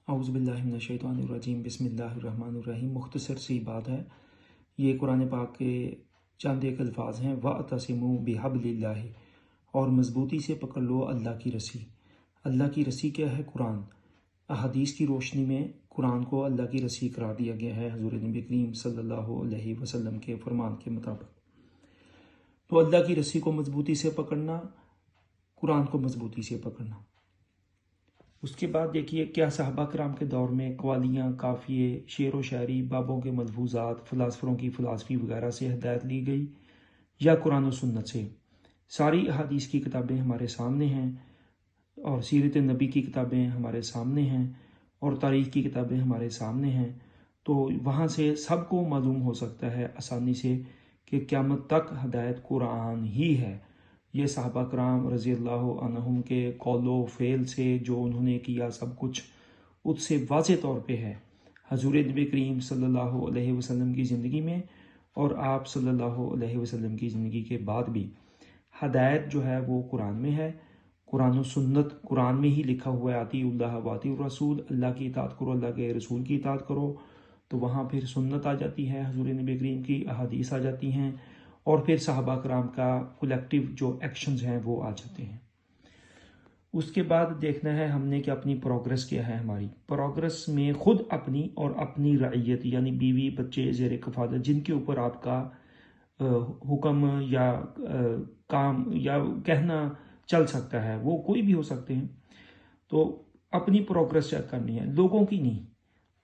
اعوذ باللہ من الشیطان الرجیم بسم اللہ الرحمن الرحیم۔ مختصر سی بات ہے، یہ قرآن پاک کے چند ایک الفاظ ہیں، وَاعْتَصِمُوا بِحَبْلِ اللَّهِ، اور مضبوطی سے پکڑ لو اللہ کی رسی۔ اللہ کی رسی کیا ہے؟ قرآن۔ احادیث کی روشنی میں قرآن کو اللہ کی رسی قرار دیا گیا ہے حضور نبی کریم صلی اللہ علیہ وسلم کے فرمان کے مطابق۔ تو اللہ کی رسی کو مضبوطی سے پکڑنا، قرآن کو مضبوطی سے پکڑنا۔ اس کے بعد دیکھیے کیا صحابہ کرام کے دور میں قوالیاں، قافیے، شعر و شاعری، بابوں کے ملفوظات، فلاسفروں کی فلاسفی وغیرہ سے ہدایت لی گئی یا قرآن و سنت سے؟ ساری احادیث کی کتابیں ہمارے سامنے ہیں، اور سیرت نبی کی کتابیں ہمارے سامنے ہیں، اور تاریخ کی کتابیں ہمارے سامنے ہیں۔ تو وہاں سے سب کو معلوم ہو سکتا ہے آسانی سے کہ قیامت تک ہدایت قرآن ہی ہے۔ یہ صحابہ کرام رضی اللہ عنہم کے قول و فعل سے جو انہوں نے کیا سب کچھ اس سے واضح طور پہ ہے۔ حضور نبی کریم صلی اللہ علیہ وسلم کی زندگی میں اور آپ صلی اللہ علیہ وسلم کی زندگی کے بعد بھی ہدایت جو ہے وہ قرآن میں ہے۔ قرآن و سنت قرآن میں ہی لکھا ہوا ہے، اطیعوا اللہ واطیعوا الرسول، اللہ کی اطاعت کرو، اللہ کے رسول کی اطاعت کرو۔ تو وہاں پھر سنت آ جاتی ہے، حضور نبی کریم کی احادیث آ جاتی ہیں، اور پھر صحابہ کرام کا کولیکٹیو جو ایکشنز ہیں وہ آ جاتے ہیں۔ اس کے بعد دیکھنا ہے ہم نے کہ اپنی پروگرس کیا ہے۔ ہماری پروگرس میں خود اپنی اور اپنی رعیت یعنی بیوی بچے زیر کفالت جن کے اوپر آپ کا حکم یا کام یا کہنا چل سکتا ہے، وہ کوئی بھی ہو سکتے ہیں، تو اپنی پروگرس چیک کرنی ہے، لوگوں کی نہیں،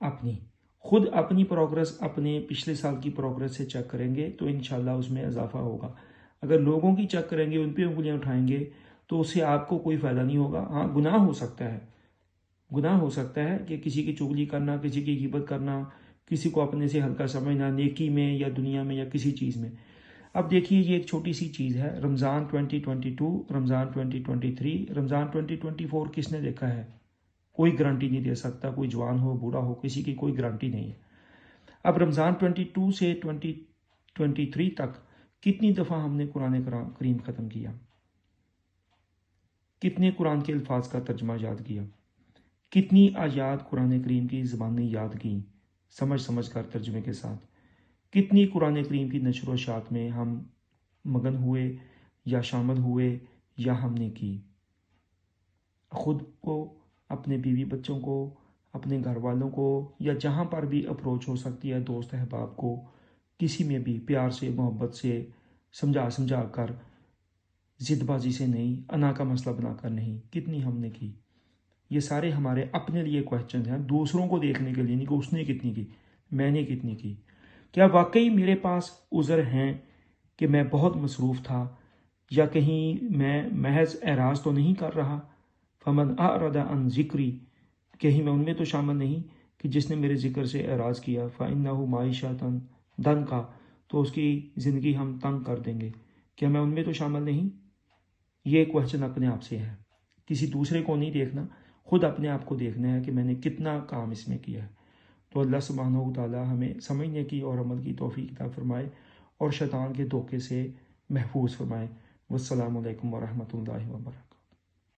اپنی۔ خود اپنی پروگرس اپنے پچھلے سال کی پروگرس سے چیک کریں گے تو انشاءاللہ اس میں اضافہ ہوگا۔ اگر لوگوں کی چیک کریں گے، ان پہ انگلیاں اٹھائیں گے تو اس سے آپ کو کوئی فائدہ نہیں ہوگا۔ ہاں، گناہ ہو سکتا ہے، گناہ ہو سکتا ہے کہ کسی کی چغلی کرنا، کسی کی غیبت کرنا، کسی کو اپنے سے ہلکا سمجھنا، نیکی میں یا دنیا میں یا کسی چیز میں۔ اب دیکھیے یہ ایک چھوٹی سی چیز ہے، رمضان 2022، رمضان 2023، رمضان 2024 کس نے دیکھا ہے؟ کوئی گارنٹی نہیں دے سکتا، کوئی جوان ہو بوڑھا ہو، کسی کی کوئی گارنٹی نہیں ہے۔ اب رمضان 22 سے 2023 تک کتنی دفعہ ہم نے قرآن کریم ختم کیا؟ کتنے قرآن کے الفاظ کا ترجمہ یاد کیا؟ کتنی آیات قرآن کریم کی زبانی یاد کی سمجھ کر ترجمے کے ساتھ؟ کتنی قرآن کریم کی نشر و اشاعت میں ہم مگن ہوئے یا شامل ہوئے یا ہم نے کی؟ خود کو، اپنے بیوی بچوں کو، اپنے گھر والوں کو، یا جہاں پر بھی اپروچ ہو سکتی ہے دوست احباب کو، کسی میں بھی پیار سے محبت سے سمجھا کر، ضد بازی سے نہیں، انا کا مسئلہ بنا کر نہیں، کتنی ہم نے کی؟ یہ سارے ہمارے اپنے لیے کویسچنز ہیں، دوسروں کو دیکھنے کے لیے نہیں کہ اس نے کتنی کی، میں نے کتنی کی۔ کیا واقعی میرے پاس عذر ہیں کہ میں بہت مصروف تھا، یا کہیں میں محض اعراض تو نہیں کر رہا؟ فمن اعرض عن ذکری، کہیں میں ان میں تو شامل نہیں کہ جس نے میرے ذکر سے اعراض کیا، فإنہ معیشۃ ضنکا، تو اس کی زندگی ہم تنگ کر دیں گے، کیا میں ان میں تو شامل نہیں؟ یہ کویسچن اپنے آپ سے ہے، کسی دوسرے کو نہیں دیکھنا، خود اپنے آپ کو دیکھنا ہے کہ میں نے کتنا کام اس میں کیا ہے۔ تو اللہ سبحانہ و تعالی ہمیں سمجھنے کی اور عمل کی توفیق عطا فرمائے، اور شیطان کے دھوکے سے محفوظ فرمائے۔ والسلام علیکم ورحمۃ اللہ وبرکاتہ۔